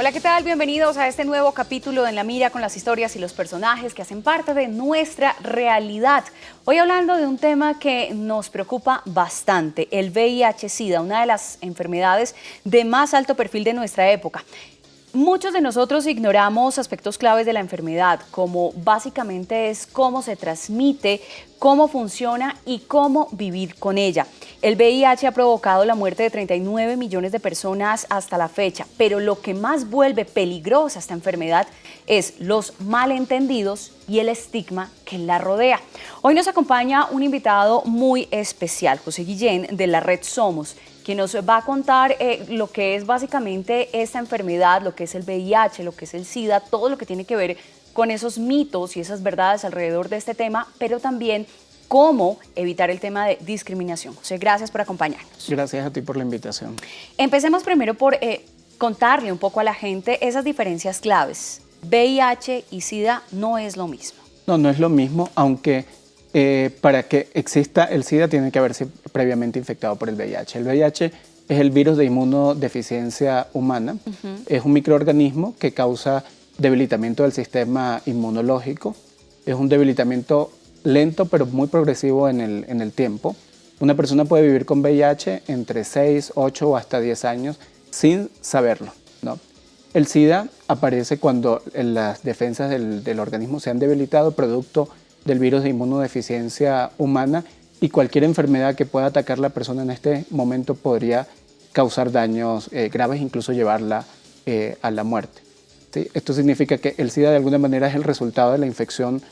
Hola, ¿qué tal? Bienvenidos a este nuevo capítulo de En la Mira con las historias y los personajes que hacen parte de nuestra realidad. Hoy hablando de un tema que nos preocupa bastante, el VIH-Sida, una de las enfermedades de más alto perfil de nuestra época. Muchos de nosotros ignoramos aspectos claves de la enfermedad, como básicamente es cómo se transmite, cómo funciona y cómo vivir con ella. El VIH ha provocado la muerte de 39 millones de personas hasta la fecha, pero lo que más vuelve peligrosa esta enfermedad es los malentendidos y el estigma que la rodea. Hoy nos acompaña un invitado muy especial, José Guillén, de la red Somos, que nos va a contar lo que es básicamente esta enfermedad, lo que es el VIH, lo que es el SIDA, todo lo que tiene que ver con esos mitos y esas verdades alrededor de este tema, pero también cómo evitar el tema de discriminación. José, gracias por acompañarnos. Gracias a ti por la invitación. Empecemos primero por contarle un poco a la gente esas diferencias claves. VIH y SIDA no es lo mismo. No es lo mismo, aunque para que exista el SIDA tiene que haberse previamente infectado por el VIH. El VIH es el virus de inmunodeficiencia humana. Es un microorganismo que causa debilitamiento del sistema inmunológico. Es un debilitamiento lento pero muy progresivo en el tiempo. Una persona puede vivir con VIH entre 6, 8 o hasta 10 años sin saberlo, ¿no? El SIDA aparece cuando las defensas del organismo se han debilitado producto del virus de inmunodeficiencia humana, y cualquier enfermedad que pueda atacar a la persona en este momento podría causar daños graves, incluso llevarla a la muerte, ¿sí? Esto significa que el SIDA de alguna manera es el resultado de la infección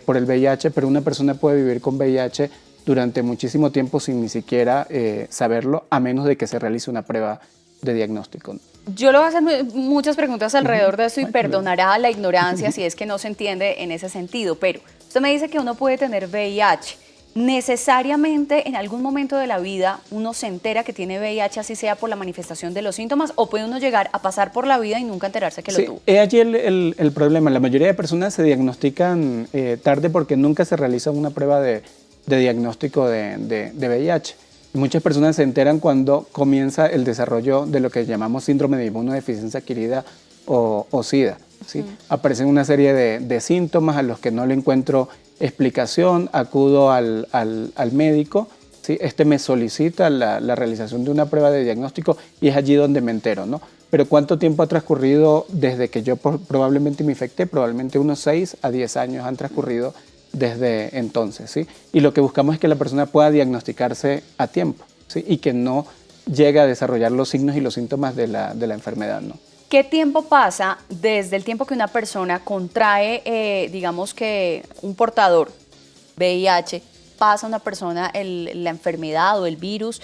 por el VIH, pero una persona puede vivir con VIH durante muchísimo tiempo sin ni siquiera saberlo, a menos de que se realice una prueba de diagnóstico. Yo le voy a hacer muchas preguntas alrededor de esto y perdonará la ignorancia si es que no se entiende en ese sentido, pero usted me dice que uno puede tener VIH. ¿Necesariamente en algún momento de la vida uno se entera que tiene VIH, así sea por la manifestación de los síntomas, o puede uno llegar a pasar por la vida y nunca enterarse que lo tuvo? Sí, allí el problema. La mayoría de personas se diagnostican tarde porque nunca se realiza una prueba de diagnóstico de VIH. Muchas personas se enteran cuando comienza el desarrollo de lo que llamamos síndrome de inmunodeficiencia adquirida o SIDA, ¿sí? Aparecen una serie de síntomas a los que no le encuentro explicación, acudo al médico, ¿sí? Este me solicita la realización de una prueba de diagnóstico y es allí donde me entero, ¿no? Pero ¿cuánto tiempo ha transcurrido desde que yo probablemente me infecté? Probablemente unos 6 a 10 años han transcurrido desde entonces, ¿sí? Y lo que buscamos es que la persona pueda diagnosticarse a tiempo, ¿sí? Y que no llegue a desarrollar los signos y los síntomas de la enfermedad, ¿no? ¿Qué tiempo pasa desde el tiempo que una persona contrae, digamos que un portador VIH, pasa una persona la enfermedad o el virus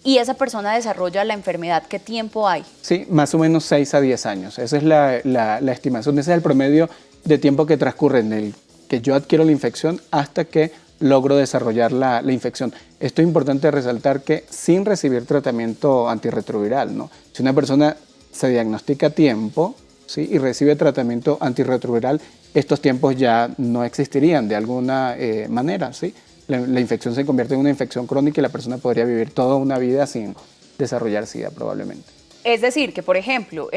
y esa persona desarrolla la enfermedad? ¿Qué tiempo hay? Sí, más o menos 6 a 10 años. Esa es la estimación, ese es el promedio de tiempo que transcurre en el que yo adquiero la infección hasta que logro desarrollar la infección. Esto es importante resaltar que sin recibir tratamiento antirretroviral, ¿no? Si una persona se diagnostica a tiempo, ¿sí? Y recibe tratamiento antirretroviral, estos tiempos ya no existirían de alguna manera, ¿sí? La infección se convierte en una infección crónica y la persona podría vivir toda una vida sin desarrollar SIDA probablemente. Es decir, que por ejemplo,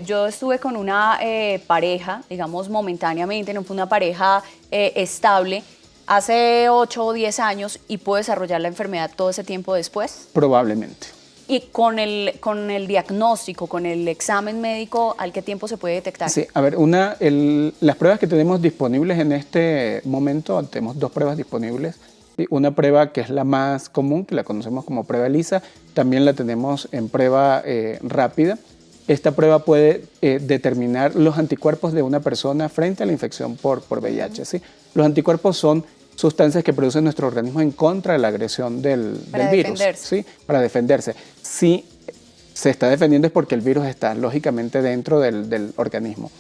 yo estuve con una pareja, digamos momentáneamente, no fue una pareja estable, hace 8 o 10 años y puedo desarrollar la enfermedad todo ese tiempo después. Probablemente. Y con el diagnóstico, con el examen médico, ¿al qué tiempo se puede detectar? Sí, a ver, las pruebas que tenemos disponibles en este momento, tenemos 2 pruebas disponibles. Una prueba que es la más común, que la conocemos como prueba ELISA, también la tenemos en prueba rápida. Esta prueba puede determinar los anticuerpos de una persona frente a la infección por VIH, ¿sí? Los anticuerpos son sustancias que produce nuestro organismo en contra de la agresión del virus, ¿sí? Para defenderse. Si se está defendiendo es porque el virus está lógicamente dentro del organismo.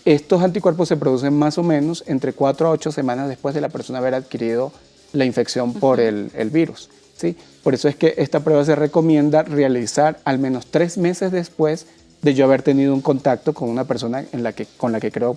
Estos anticuerpos se producen más o menos entre 4 a 8 semanas después de la persona haber adquirido la infección por el virus, ¿sí? Por eso es que esta prueba se recomienda realizar al menos 3 meses después de yo haber tenido un contacto con una persona con la que creo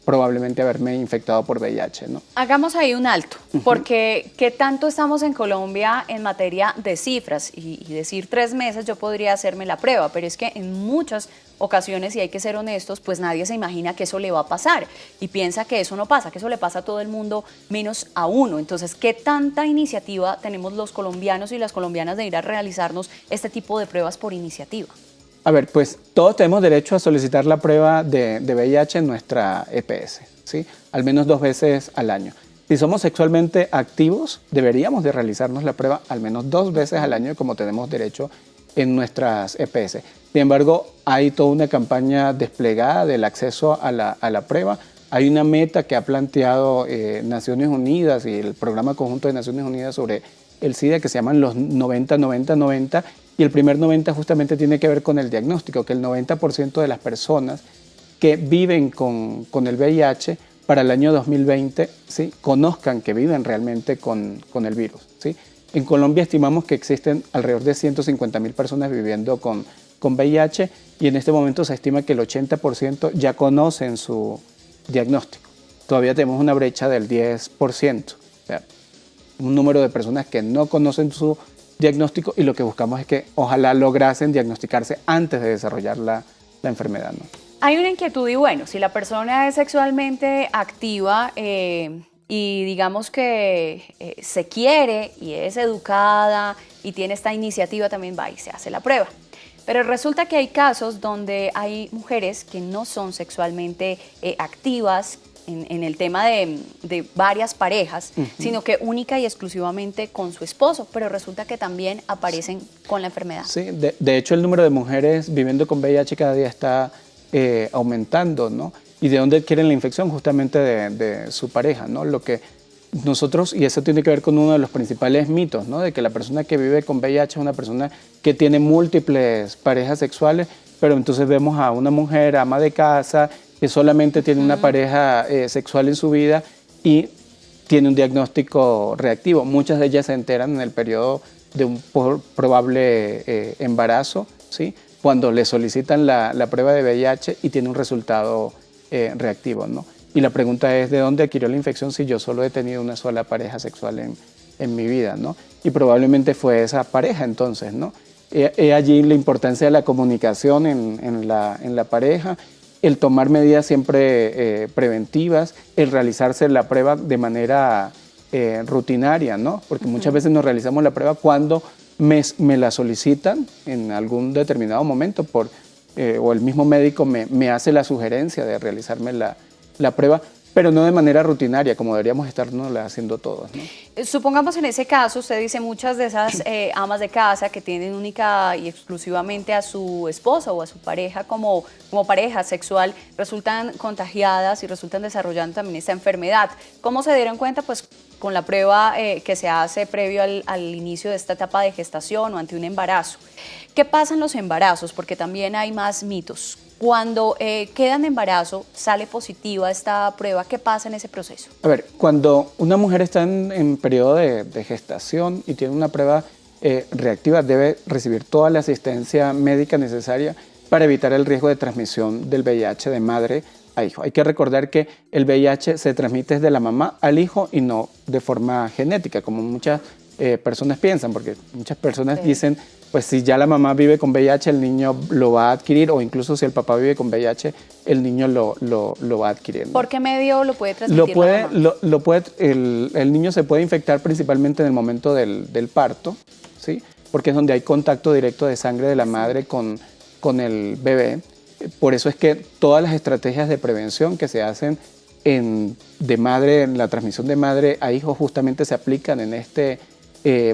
probablemente haberme infectado por VIH, ¿no? Hagamos ahí un alto, porque ¿qué tanto estamos en Colombia en materia de cifras? Y decir 3 meses yo podría hacerme la prueba, pero es que en muchas ocasiones, y hay que ser honestos, pues nadie se imagina que eso le va a pasar y piensa que eso no pasa, que eso le pasa a todo el mundo menos a uno. Entonces, ¿qué tanta iniciativa tenemos los colombianos y las colombianas de ir a realizarnos este tipo de pruebas por iniciativa? A ver, pues todos tenemos derecho a solicitar la prueba de VIH en nuestra EPS, ¿sí? Al menos 2 veces al año. Si somos sexualmente activos, deberíamos de realizarnos la prueba al menos 2 veces al año, como tenemos derecho en nuestras EPS. Sin embargo, hay toda una campaña desplegada del acceso a la prueba. Hay una meta que ha planteado Naciones Unidas y el Programa Conjunto de Naciones Unidas sobre el SIDA, que se llaman los 90-90-90, y el primer 90 justamente tiene que ver con el diagnóstico, que el 90% de las personas que viven con el VIH para el año 2020, ¿sí?, conozcan que viven realmente con el virus, ¿sí? En Colombia estimamos que existen alrededor de 150.000 personas viviendo con VIH, y en este momento se estima que el 80% ya conocen su diagnóstico. Todavía tenemos una brecha del 10%, o sea, un número de personas que no conocen su diagnóstico, y lo que buscamos es que ojalá lograsen diagnosticarse antes de desarrollar la enfermedad, ¿no? Hay una inquietud, y bueno, si la persona es sexualmente activa y digamos que se quiere y es educada y tiene esta iniciativa, también va y se hace la prueba. Pero resulta que hay casos donde hay mujeres que no son sexualmente activas en el tema de varias parejas, sino que única y exclusivamente con su esposo, pero resulta que también aparecen con la enfermedad. Sí, de hecho el número de mujeres viviendo con VIH cada día está aumentando, ¿no? ¿Y de dónde adquieren la infección? Justamente de su pareja, ¿no? Lo que nosotros, y eso tiene que ver con uno de los principales mitos, ¿no?, de que la persona que vive con VIH es una persona que tiene múltiples parejas sexuales, pero entonces vemos a una mujer ama de casa que solamente tiene una pareja sexual en su vida y tiene un diagnóstico reactivo. Muchas de ellas se enteran en el periodo de un probable embarazo, ¿sí?, cuando le solicitan la prueba de VIH y tiene un resultado reactivo, ¿no? Y la pregunta es, ¿de dónde adquirió la infección si yo solo he tenido una sola pareja sexual en mi vida, ¿no? Y probablemente fue esa pareja entonces, ¿no? Allí la importancia de la comunicación en la pareja, el tomar medidas siempre preventivas, el realizarse la prueba de manera rutinaria, ¿no? Porque muchas veces nos realizamos la prueba cuando me la solicitan en algún determinado momento o el mismo médico me hace la sugerencia de realizarme la prueba, pero no de manera rutinaria, como deberíamos estarnos haciendo todos, ¿no? Supongamos en ese caso, usted dice muchas de esas amas de casa que tienen única y exclusivamente a su esposa o a su pareja como pareja sexual, resultan contagiadas y resultan desarrollando también esta enfermedad. ¿Cómo se dieron cuenta? Pues con la prueba que se hace previo al inicio de esta etapa de gestación o ante un embarazo. ¿Qué pasa en los embarazos? Porque también hay más mitos. Cuando queda en embarazo, sale positiva esta prueba, ¿qué pasa en ese proceso? A ver, cuando una mujer está en periodo de gestación y tiene una prueba reactiva, debe recibir toda la asistencia médica necesaria para evitar el riesgo de transmisión del VIH de madre a hijo. Hay que recordar que el VIH se transmite desde la mamá al hijo y no de forma genética, como muchas personas piensan, porque muchas personas dicen, pues si ya la mamá vive con VIH, el niño lo va a adquirir, o incluso si el papá vive con VIH, el niño lo va a adquirir, ¿no? ¿Por qué medio lo puede transmitir la mamá? El niño se puede infectar principalmente en el momento del parto, ¿sí?, porque es donde hay contacto directo de sangre de la madre con el bebé. Por eso es que todas las estrategias de prevención que se hacen en la transmisión de madre a hijo justamente se aplican en este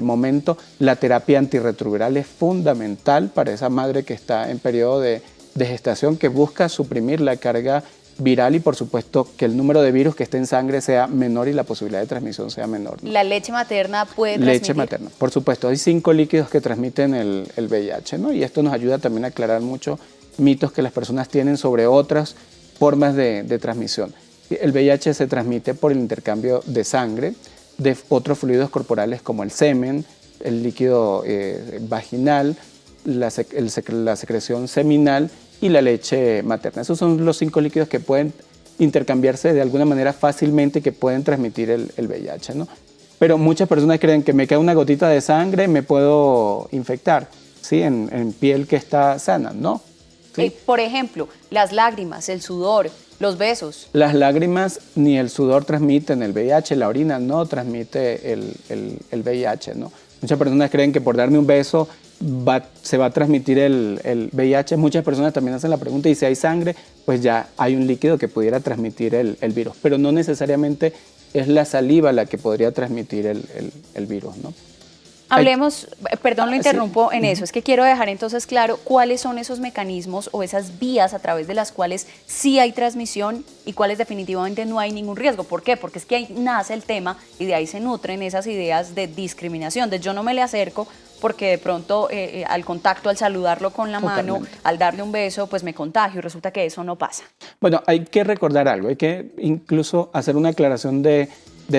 momento. La terapia antirretroviral es fundamental para esa madre que está en periodo de gestación, que busca suprimir la carga viral y por supuesto que el número de virus que esté en sangre sea menor y la posibilidad de transmisión sea menor, ¿no? ¿La leche materna puede transmitir? Leche materna, por supuesto. Hay 5 líquidos que transmiten el VIH, ¿no? Y esto nos ayuda también a aclarar muchos mitos que las personas tienen sobre otras formas de transmisión. El VIH se transmite por el intercambio de sangre, de otros fluidos corporales como el semen, el líquido vaginal, la secreción seminal y la leche materna. Esos son los 5 líquidos que pueden intercambiarse de alguna manera fácilmente y que pueden transmitir el VIH, ¿no? Pero muchas personas creen que me queda una gotita de sangre, me puedo infectar, ¿sí?, en piel que está sana. No, ¿sí? Por ejemplo, las lágrimas, el sudor, los besos. Las lágrimas ni el sudor transmiten el VIH, la orina no transmite el VIH, ¿no? Muchas personas creen que por darme un beso se va a transmitir el VIH. Muchas personas también hacen la pregunta, y si hay sangre, pues ya hay un líquido que pudiera transmitir el virus, pero no necesariamente es la saliva la que podría transmitir el virus, ¿no? Hablemos, perdón, lo interrumpo sí. en eso, es que quiero dejar entonces claro cuáles son esos mecanismos o esas vías a través de las cuales sí hay transmisión y cuáles definitivamente no hay ningún riesgo. ¿Por qué? Porque es que ahí nace el tema y de ahí se nutren esas ideas de discriminación, de yo no me le acerco porque de pronto al contacto, al saludarlo con la mano, al darle un beso, pues me contagio y resulta que eso no pasa. Bueno, hay que recordar algo, hay que incluso hacer una aclaración de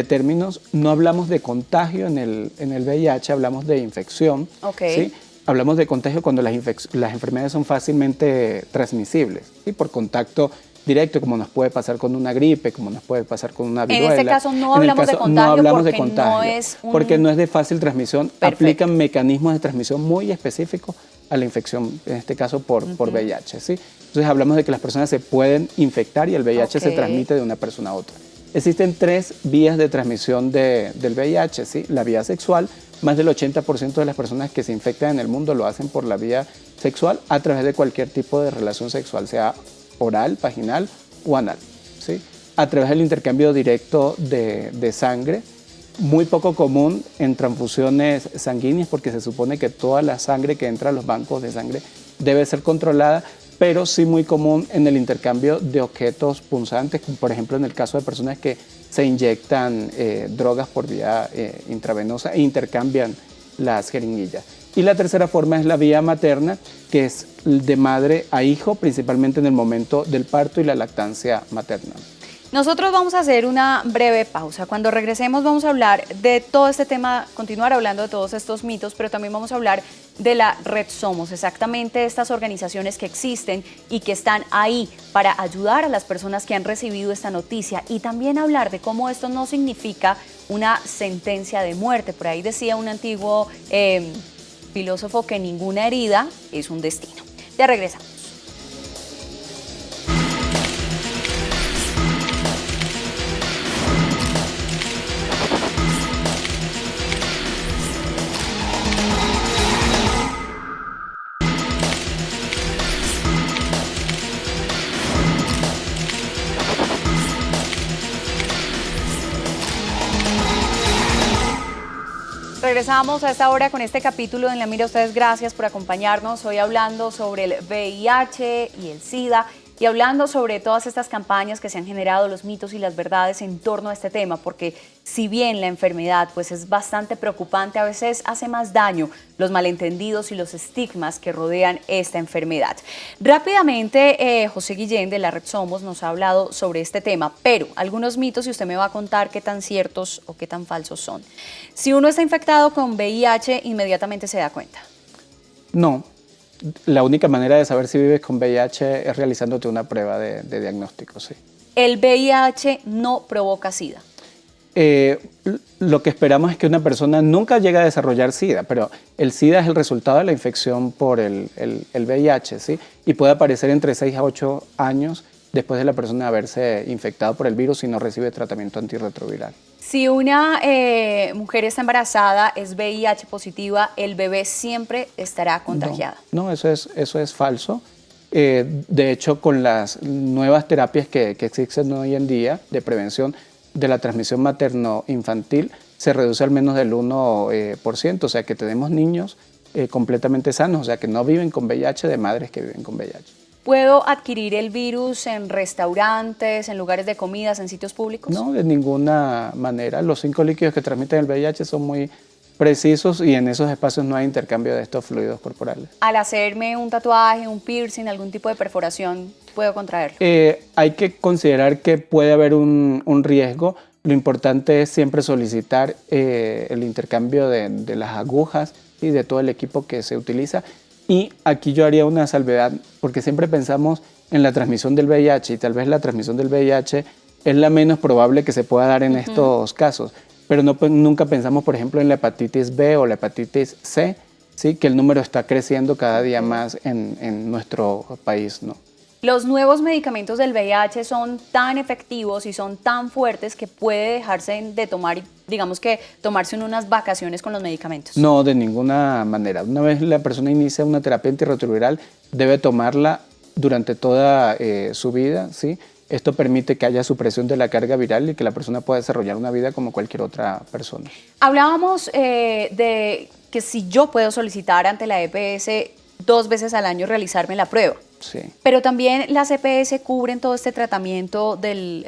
términos. No hablamos de contagio en el VIH, hablamos de infección. Okay. ¿Sí? Hablamos de contagio cuando las enfermedades son fácilmente transmisibles, ¿sí? Por contacto directo, como nos puede pasar con una gripe, como nos puede pasar con una viruela. En este caso no hablamos de contagio, no hablamos porque de contagio, no es porque no es de fácil transmisión. Perfecto. Aplican mecanismos de transmisión muy específicos a la infección, en este caso por VIH, ¿sí? Entonces hablamos de que las personas se pueden infectar y el VIH se transmite de una persona a otra. Existen 3 vías de transmisión del VIH, ¿sí? La vía sexual, más del 80% de las personas que se infectan en el mundo lo hacen por la vía sexual a través de cualquier tipo de relación sexual, sea oral, vaginal o anal, ¿sí? A través del intercambio directo de sangre, muy poco común en transfusiones sanguíneas porque se supone que toda la sangre que entra a los bancos de sangre debe ser controlada, pero sí muy común en el intercambio de objetos punzantes, como por ejemplo en el caso de personas que se inyectan drogas por vía intravenosa e intercambian las jeringuillas. Y la tercera forma es la vía materna, que es de madre a hijo, principalmente en el momento del parto y la lactancia materna. Nosotros vamos a hacer una breve pausa. Cuando regresemos vamos a hablar de todo este tema, continuar hablando de todos estos mitos, pero también vamos a hablar de la Red Somos, exactamente estas organizaciones que existen y que están ahí para ayudar a las personas que han recibido esta noticia, y también hablar de cómo esto no significa una sentencia de muerte. Por ahí decía un antiguo filósofo que ninguna herida es un destino. Ya regresamos. Regresamos a esta hora con este capítulo de En la Mira. Ustedes, gracias por acompañarnos. Hoy hablando sobre el VIH y el SIDA, y hablando sobre todas estas campañas que se han generado, los mitos y las verdades en torno a este tema, porque si bien la enfermedad pues es bastante preocupante, a veces hace más daño los malentendidos y los estigmas que rodean esta enfermedad. Rápidamente, José Guillén de la Red Somos nos ha hablado sobre este tema, pero algunos mitos, y usted me va a contar qué tan ciertos o qué tan falsos son. Si uno está infectado con VIH, ¿inmediatamente se da cuenta? No. La única manera de saber si vives con VIH es realizándote una prueba de diagnóstico, sí. ¿El VIH no provoca SIDA? Lo que esperamos es que una persona nunca llegue a desarrollar SIDA, pero el SIDA es el resultado de la infección por el VIH, ¿sí? Y puede aparecer entre 6 a 8 años después de la persona haberse infectado por el virus y no recibe tratamiento antirretroviral. Si una mujer está embarazada, es VIH positiva, el bebé siempre estará contagiado. No, eso es falso. De hecho, con las nuevas terapias que existen hoy en día de prevención de la transmisión materno-infantil, se reduce al menos del 1%, o sea que tenemos niños completamente sanos, o sea que no viven con VIH, de madres que viven con VIH. ¿Puedo adquirir el virus en restaurantes, en lugares de comidas, en sitios públicos? No, de ninguna manera. Los 5 líquidos que transmiten el VIH son muy precisos y en esos espacios no hay intercambio de estos fluidos corporales. Al hacerme un tatuaje, un piercing, algún tipo de perforación, ¿puedo contraerlo? Hay que considerar que puede haber un riesgo. Lo importante es siempre solicitar el intercambio de las agujas y de todo el equipo que se utiliza. Y aquí yo haría una salvedad, porque siempre pensamos en la transmisión del VIH y tal vez la transmisión del VIH es la menos probable que se pueda dar en estos casos, pero nunca pensamos, por ejemplo, en la hepatitis B o la hepatitis C, ¿sí? Que el número está creciendo cada día más en nuestro país, ¿no? Los nuevos medicamentos del VIH son tan efectivos y son tan fuertes que puede dejarse de tomar, digamos que tomarse unas vacaciones con los medicamentos. No, de ninguna manera. Una vez la persona inicia una terapia antirretroviral, debe tomarla durante toda su vida, ¿sí? Esto permite que haya supresión de la carga viral y que la persona pueda desarrollar una vida como cualquier otra persona. Hablábamos de que si yo puedo solicitar ante la EPS 2 veces al año realizarme la prueba. Sí. Pero también las EPS cubren todo este tratamiento de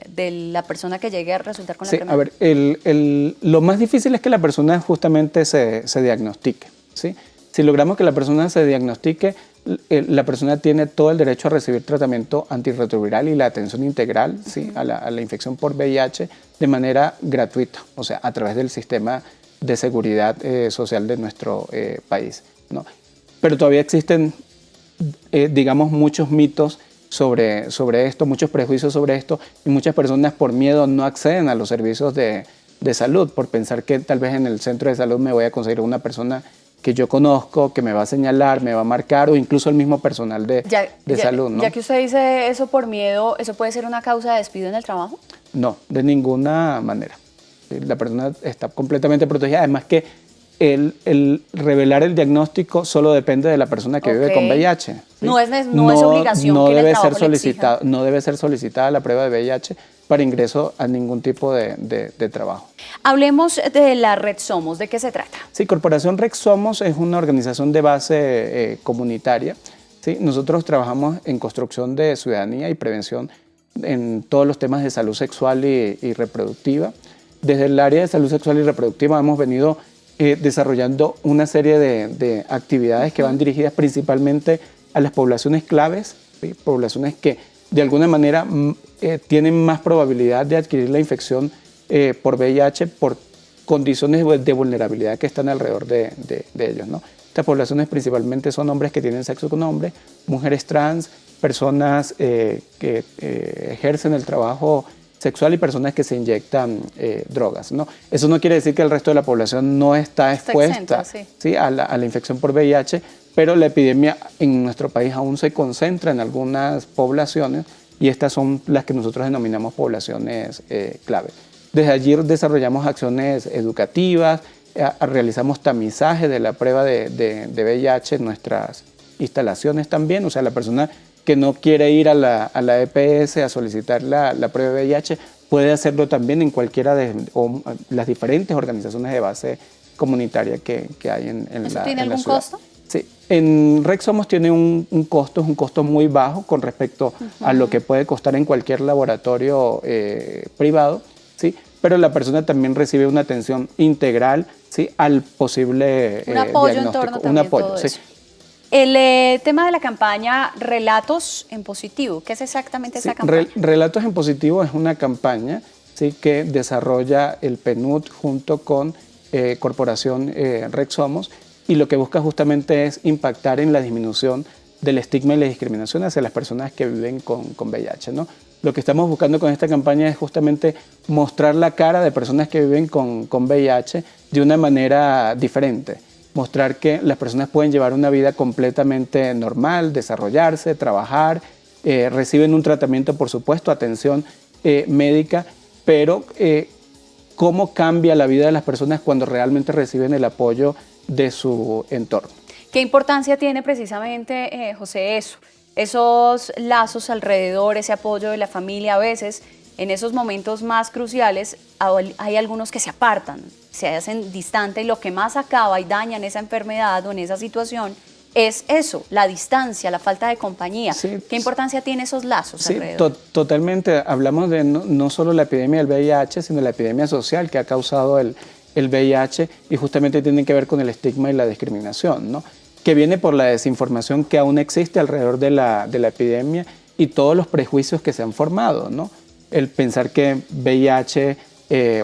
la persona que llegue a resultar con la enfermedad. A ver, lo más difícil es que la persona justamente se diagnostique, ¿sí? Si logramos que la persona se diagnostique, la persona tiene todo el derecho a recibir tratamiento antirretroviral y la atención integral, ¿sí? a la infección por VIH de manera gratuita, o sea, a través del sistema de seguridad social de nuestro país, ¿no? Pero todavía existen, digamos, muchos mitos sobre esto, muchos prejuicios sobre esto, y muchas personas por miedo no acceden a los servicios de salud, por pensar que tal vez en el centro de salud me voy a conseguir una persona que yo conozco, que me va a señalar, me va a marcar, o incluso el mismo personal de salud, ¿no? Ya que usted dice eso por miedo, ¿eso puede ser una causa de despido en el trabajo? No, de ninguna manera. La persona está completamente protegida, además que el revelar el diagnóstico solo depende de la persona que vive con VIH. ¿Sí? No es obligación que el trabajo le exija. No debe ser solicitada la prueba de VIH para ingreso a ningún tipo de trabajo. Hablemos de la Red Somos, ¿de qué se trata? Sí, Corporación Red Somos es una organización de base comunitaria. ¿Sí? Nosotros trabajamos en construcción de ciudadanía y prevención en todos los temas de salud sexual y reproductiva. Desde el área de salud sexual y reproductiva hemos venido desarrollando una serie de actividades que van dirigidas principalmente a las poblaciones claves, ¿sí? Poblaciones que de alguna manera tienen más probabilidad de adquirir la infección por VIH por condiciones de vulnerabilidad que están alrededor de ellos, ¿no? Estas poblaciones principalmente son hombres que tienen sexo con hombres, mujeres trans, personas que ejercen el trabajo sexual y personas que se inyectan drogas, ¿no? Eso no quiere decir que el resto de la población no está expuesta ¿sí? a la infección por VIH, pero la epidemia en nuestro país aún se concentra en algunas poblaciones y estas son las que nosotros denominamos poblaciones clave. Desde allí desarrollamos acciones educativas, realizamos tamizaje de la prueba de VIH en nuestras instalaciones también, o sea, la persona que no quiere ir a la EPS a solicitar la prueba de VIH, puede hacerlo también en cualquiera de las diferentes organizaciones de base comunitaria que hay en la ciudad. ¿Tiene algún costo? Sí, en Red Somos tiene un costo, es un costo muy bajo con respecto a lo que puede costar en cualquier laboratorio privado, ¿sí? Pero la persona también recibe una atención integral, ¿sí? Al posible un apoyo diagnóstico. En torno también un apoyo, todo sí. Eso. El tema de la campaña Relatos en Positivo, ¿qué es exactamente esa campaña? Relatos en Positivo es una campaña, ¿sí? Que desarrolla el PNUD junto con Corporación Red Somos, y lo que busca justamente es impactar en la disminución del estigma y la discriminación hacia las personas que viven con VIH, ¿no? Lo que estamos buscando con esta campaña es justamente mostrar la cara de personas que viven con VIH de una manera diferente. Mostrar que las personas pueden llevar una vida completamente normal, desarrollarse, trabajar, reciben un tratamiento, por supuesto, atención médica, pero cómo cambia la vida de las personas cuando realmente reciben el apoyo de su entorno. ¿Qué importancia tiene precisamente, José, eso? Esos lazos alrededor, ese apoyo de la familia a veces, en esos momentos más cruciales, hay algunos que se apartan, se hacen distantes y lo que más acaba y daña en esa enfermedad o en esa situación es eso, la distancia, la falta de compañía. Sí, ¿Qué importancia tienen esos lazos alrededor? Totalmente. Hablamos de no solo la epidemia del VIH, sino la epidemia social que ha causado el VIH y justamente tienen que ver con el estigma y la discriminación, ¿no? Que viene por la desinformación que aún existe alrededor de la epidemia y todos los prejuicios que se han formado, ¿no? El pensar que VIH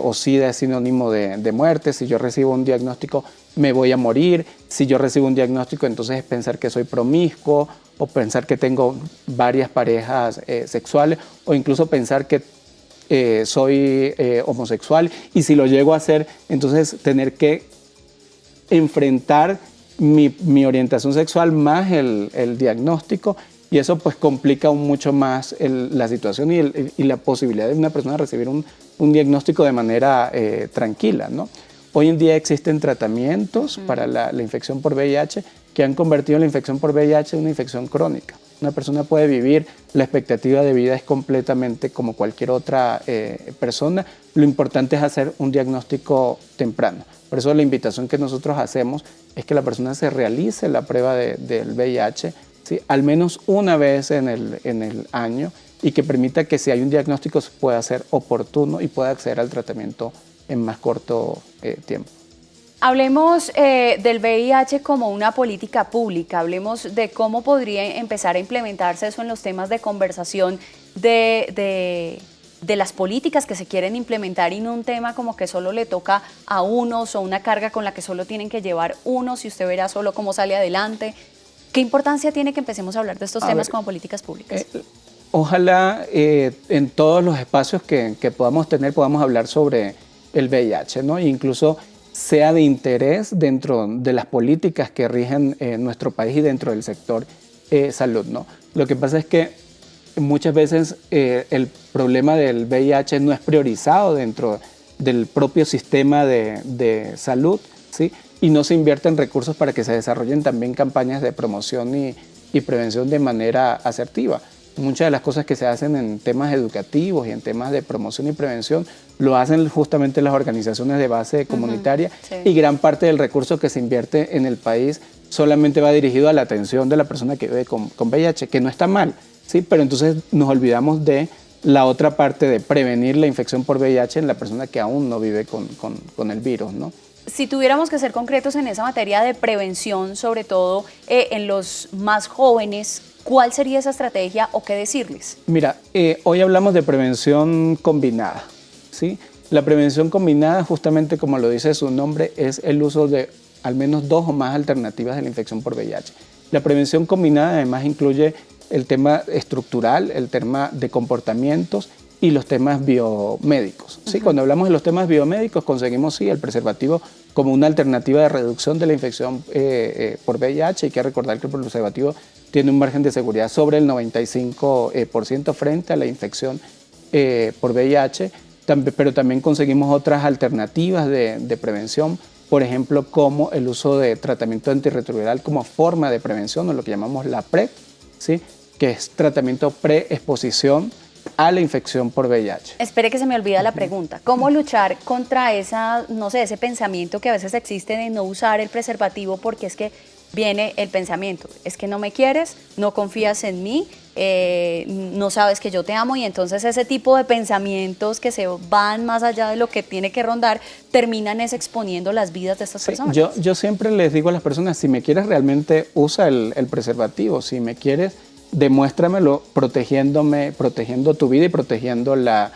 o SIDA es sinónimo de muerte, si yo recibo un diagnóstico me voy a morir, si yo recibo un diagnóstico entonces es pensar que soy promiscuo o pensar que tengo varias parejas sexuales o incluso pensar que soy homosexual y si lo llego a hacer entonces tener que enfrentar mi orientación sexual más el diagnóstico, y eso pues complica aún mucho más la situación y la posibilidad de una persona recibir un diagnóstico de manera tranquila, ¿no? Hoy en día existen tratamientos para la infección por VIH que han convertido la infección por VIH en una infección crónica. Una persona puede vivir, la expectativa de vida es completamente como cualquier otra persona. Lo importante es hacer un diagnóstico temprano. Por eso la invitación que nosotros hacemos es que la persona se realice la prueba del VIH, ¿sí? Al menos una vez en el año, y que permita que si hay un diagnóstico se pueda hacer oportuno y pueda acceder al tratamiento en más corto tiempo. Hablemos del VIH como una política pública, hablemos de cómo podría empezar a implementarse eso en los temas de conversación de las políticas que se quieren implementar, y no un tema como que solo le toca a unos o una carga con la que solo tienen que llevar unos y usted verá solo cómo sale adelante. ¿Qué importancia tiene que empecemos a hablar de estos temas como políticas públicas? Ojalá en todos los espacios que podamos tener podamos hablar sobre el VIH, ¿no? Incluso sea de interés dentro de las políticas que rigen nuestro país y dentro del sector salud, ¿no? Lo que pasa es que muchas veces el problema del VIH no es priorizado dentro del propio sistema de salud, ¿sí? Y no se invierten recursos para que se desarrollen también campañas de promoción y prevención de manera asertiva. Muchas de las cosas que se hacen en temas educativos y en temas de promoción y prevención lo hacen justamente las organizaciones de base comunitaria, sí. Y gran parte del recurso que se invierte en el país solamente va dirigido a la atención de la persona que vive con VIH, que no está mal, ¿sí? Pero entonces nos olvidamos de la otra parte de prevenir la infección por VIH en la persona que aún no vive con el virus, ¿no? Si tuviéramos que ser concretos en esa materia de prevención, sobre todo en los más jóvenes, ¿cuál sería esa estrategia o qué decirles? Mira, hoy hablamos de prevención combinada, ¿sí? La prevención combinada, justamente como lo dice su nombre, es el uso de al menos 2 o más alternativas de la infección por VIH. La prevención combinada además incluye el tema estructural, el tema de comportamientos y los temas biomédicos, ¿sí? Cuando hablamos de los temas biomédicos, conseguimos sí el preservativo como una alternativa de reducción de la infección por VIH. Hay que recordar que el preservativo tiene un margen de seguridad sobre el 95% frente a la infección por VIH, pero también conseguimos otras alternativas de prevención, por ejemplo, como el uso de tratamiento antirretroviral como forma de prevención, o lo que llamamos la PrEP, ¿sí? Que es tratamiento preexposición a la infección por VIH. Espere que se me olvida la pregunta. ¿Cómo luchar contra ese pensamiento que a veces existe de no usar el preservativo porque es que viene el pensamiento, es que no me quieres, no confías en mí, no sabes que yo te amo, y entonces ese tipo de pensamientos que se van más allá de lo que tiene que rondar terminan exponiendo las vidas de estas personas? Yo siempre les digo a las personas, si me quieres realmente usa el preservativo, si me quieres demuéstramelo protegiendo tu vida y protegiendo la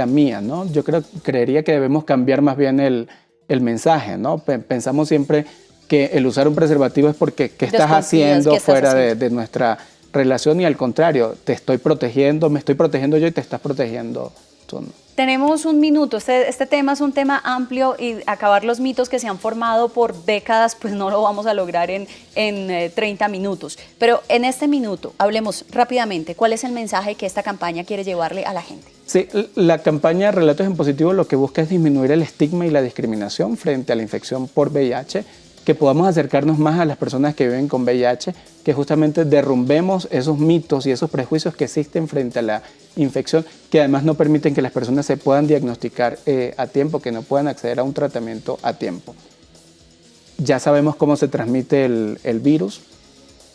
mía, ¿no? Yo creería que debemos cambiar más bien el mensaje, ¿no? Pensamos siempre que el usar un preservativo es porque ¿qué estás haciendo fuera de nuestra relación? Y al contrario, te estoy protegiendo, me estoy protegiendo yo y te estás protegiendo tú, ¿no? Tenemos un minuto. Este tema es un tema amplio y acabar los mitos que se han formado por décadas, pues no lo vamos a lograr en 30 minutos. Pero en este minuto, hablemos rápidamente, ¿cuál es el mensaje que esta campaña quiere llevarle a la gente? Sí, la campaña Relatos en Positivo lo que busca es disminuir el estigma y la discriminación frente a la infección por VIH, que podamos acercarnos más a las personas que viven con VIH, que justamente derrumbemos esos mitos y esos prejuicios que existen frente a la infección, que además no permiten que las personas se puedan diagnosticar a tiempo, que no puedan acceder a un tratamiento a tiempo. Ya sabemos cómo se transmite el virus.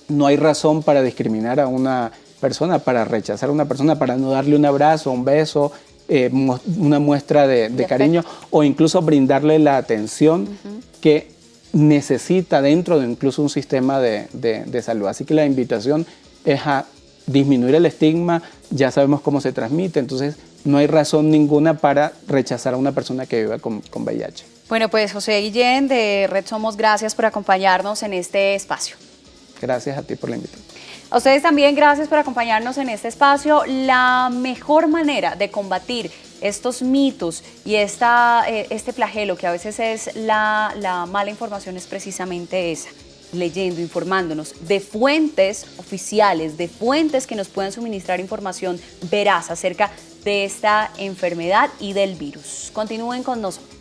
No hay razón para discriminar a una persona, para rechazar a una persona, para no darle un abrazo, un beso, una muestra de cariño, o incluso brindarle la atención que necesita dentro de incluso un sistema de salud. Así que la invitación es a disminuir el estigma. Ya sabemos cómo se transmite, entonces no hay razón ninguna para rechazar a una persona que viva con VIH. Bueno, pues José Guillén de Red Somos, gracias por acompañarnos en este espacio. Gracias a ti por la invitación. A ustedes también, gracias por acompañarnos en este espacio. La mejor manera de combatir estos mitos y este flagelo que a veces es la mala información es precisamente esa, leyendo, informándonos de fuentes oficiales, de fuentes que nos puedan suministrar información veraz acerca de esta enfermedad y del virus. Continúen con nosotros.